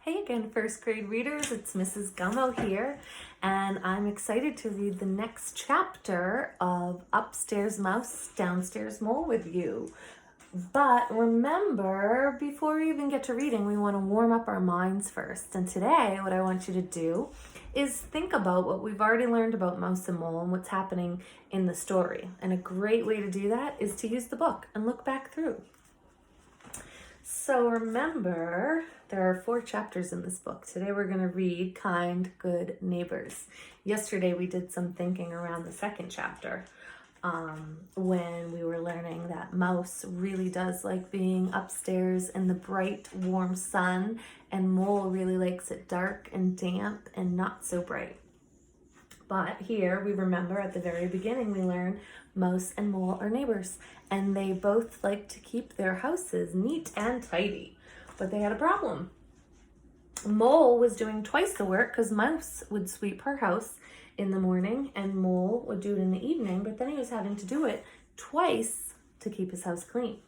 Hey again, first grade readers, it's Mrs. Gummo here, and I'm excited to read the next chapter of Upstairs Mouse, Downstairs Mole with you. But remember, before we even get to reading, we want to warm up our minds first. And today, what I want you to do is think about what we've already learned about Mouse and Mole and what's happening in the story. And a great way to do that is to use the book and look back through. So remember, there are 4 chapters in this book. Today we're going to read Kind, Good Neighbors. Yesterday we did some thinking around the second chapter when we were learning that Mouse really does like being upstairs in the bright, warm sun, and Mole really likes it dark and damp and not so bright. But here we remember at the very beginning we learn Mouse and Mole are neighbors, and they both like to keep their houses neat and tidy. But they had a problem. Mole was doing twice the work because Mouse would sweep her house in the morning and Mole would do it in the evening, but then he was having to do it twice to keep his house clean.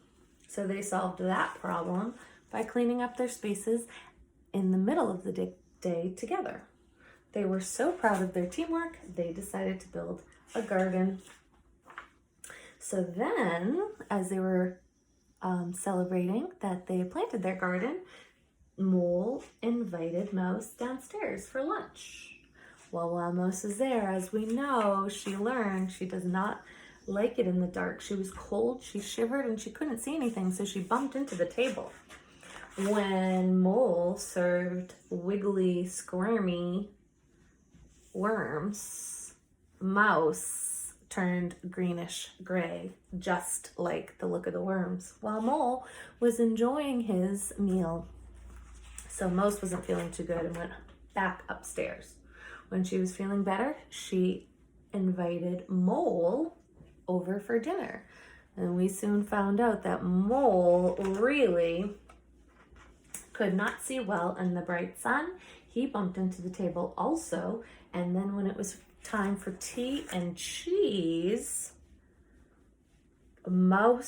So they solved that problem by cleaning up their spaces in the middle of the day together. They were so proud of their teamwork, they decided to build a garden. So then, as they were celebrating that they planted their garden, Mole invited Mouse downstairs for lunch. Well, while Mouse is there, as we know, she learned she does not like it in the dark. She was cold, she shivered, and she couldn't see anything, so she bumped into the table. When Mole served wiggly, squirmy worms, Mouse turned greenish gray, just like the look of the worms, while Mole was enjoying his meal. So Mouse wasn't feeling too good and went back upstairs. When she was feeling better, she invited Mole over for dinner. And we soon found out that Mole really could not see well in the bright sun. He bumped into the table also. And then when it was time for tea and cheese, Mole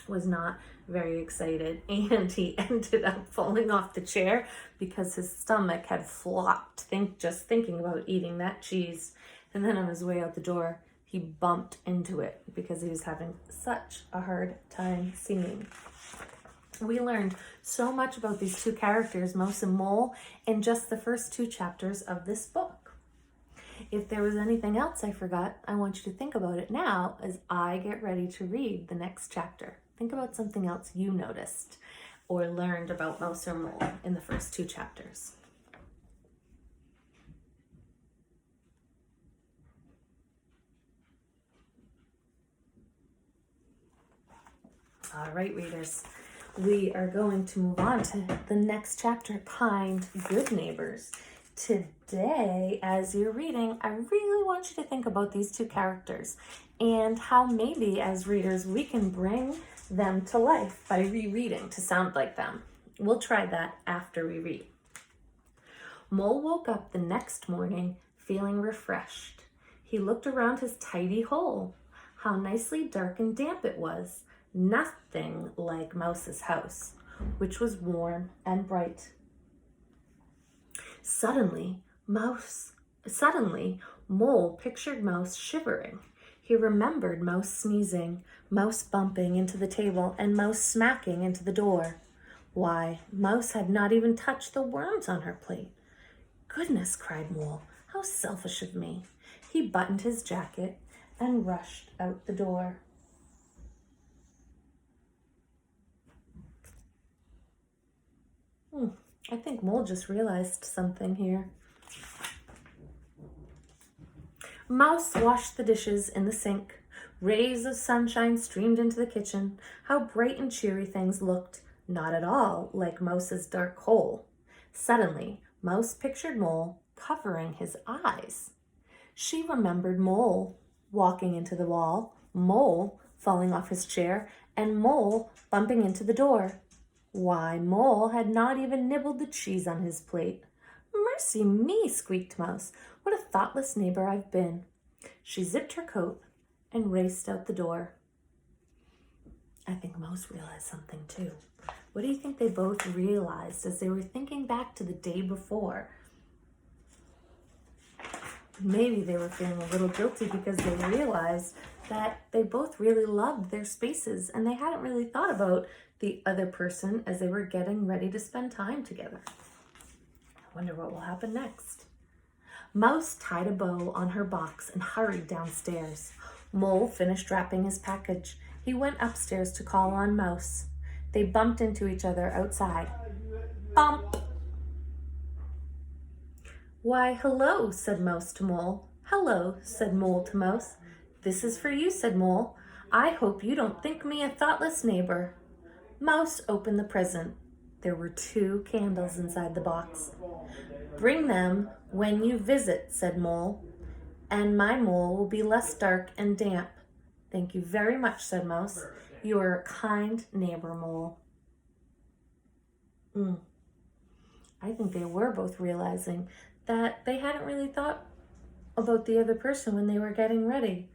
was not very excited, and he ended up falling off the chair because his stomach had flopped just thinking about eating that cheese. And then on his way out the door, he bumped into it because he was having such a hard time seeing. We learned so much about these 2 characters, Mouse and Mole, in just the first 2 chapters of this book. If there was anything else I forgot, I want you to think about it now as I get ready to read the next chapter. Think about something else you noticed or learned about Mouse or Mole in the first 2 chapters. All right, readers. We are going to move on to the next chapter, Kind, Good Neighbors. Today, as you're reading, I really want you to think about these 2 characters and how maybe as readers we can bring them to life by rereading to sound like them. We'll try that after we read. Mole woke up the next morning feeling refreshed. He looked around his tidy hole. How nicely dark and damp it was. Nothing like Mouse's house, which was warm and bright. Suddenly, Mole pictured Mouse shivering. He remembered Mouse sneezing, Mouse bumping into the table, and Mouse smacking into the door. Why, Mouse had not even touched the worms on her plate. Goodness, cried Mole, how selfish of me. He buttoned his jacket and rushed out the door. I think Mole just realized something here. Mouse washed the dishes in the sink. Rays of sunshine streamed into the kitchen. How bright and cheery things looked, not at all like Mouse's dark hole. Suddenly, Mouse pictured Mole covering his eyes. She remembered Mole walking into the wall, Mole falling off his chair, and Mole bumping into the door. Why, Mole had not even nibbled the cheese on his plate. Mercy me, squeaked Mouse. What a thoughtless neighbor I've been. She zipped her coat and raced out the door. I think Mouse realized something too. What do you think they both realized as they were thinking back to the day before? Maybe they were feeling a little guilty because they realized that they both really loved their spaces and they hadn't really thought about the other person as they were getting ready to spend time together. I wonder what will happen next. Mouse tied a bow on her box and hurried downstairs. Mole finished wrapping his package. He went upstairs to call on Mouse. They bumped into each other outside. Bump! Why, hello, said Mouse to Mole. Hello, said Mole to Mouse. This is for you, said Mole. I hope you don't think me a thoughtless neighbor. Mouse opened the present. There were 2 candles inside the box. Bring them when you visit, said Mole, and my mole will be less dark and damp. Thank you very much, said Mouse. You are a kind neighbor, Mole. I think they were both realizing that they hadn't really thought about the other person when they were getting ready.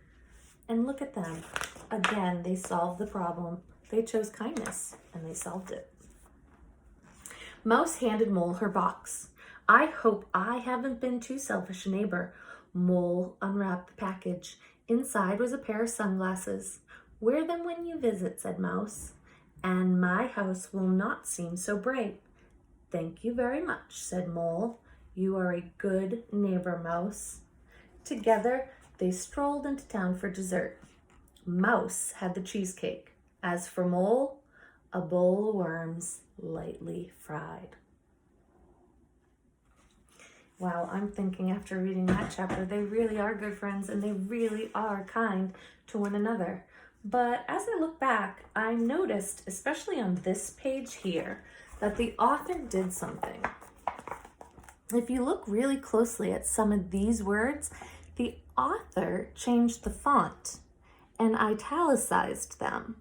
And look at them. Again, they solved the problem. They chose kindness, and they solved it. Mouse handed Mole her box. I hope I haven't been too selfish a neighbor. Mole unwrapped the package. Inside was a pair of sunglasses. Wear them when you visit, said Mouse, and my house will not seem so bright. Thank you very much, said Mole. You are a good neighbor, Mouse. Together, they strolled into town for dessert. Mouse had the cheesecake. As for Mole, a bowl of worms lightly fried. Wow, I'm thinking after reading that chapter, they really are good friends and they really are kind to one another. But as I look back, I noticed, especially on this page here, that the author did something. If you look really closely at some of these words, the author changed the font and italicized them.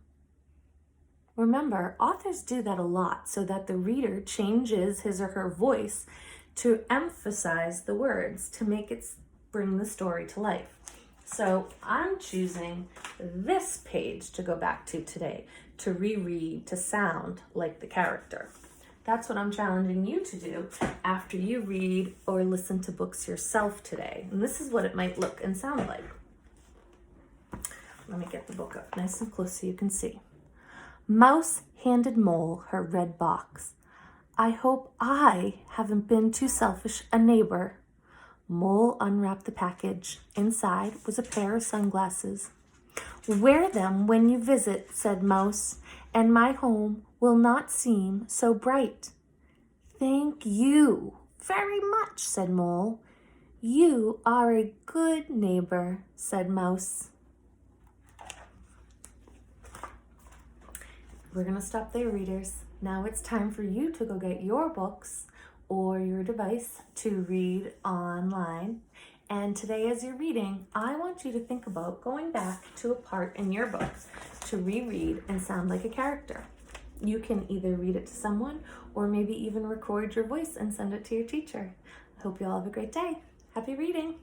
Remember, authors do that a lot so that the reader changes his or her voice to emphasize the words to make it bring the story to life. So I'm choosing this page to go back to today, to reread, to sound like the character. That's what I'm challenging you to do after you read or listen to books yourself today. And this is what it might look and sound like. Let me get the book up nice and close so you can see. Mouse handed Mole her red box. I hope I haven't been too selfish a neighbor. Mole unwrapped the package. Inside was a pair of sunglasses. Wear them when you visit, said Mouse, and my home will not seem so bright. Thank you very much, said Mole. You are a good neighbor, said Mouse. We're going to stop there, readers. Now it's time for you to go get your books or your device to read online. And today as you're reading, I want you to think about going back to a part in your book to reread and sound like a character. You can either read it to someone or maybe even record your voice and send it to your teacher. I hope you all have a great day. Happy reading.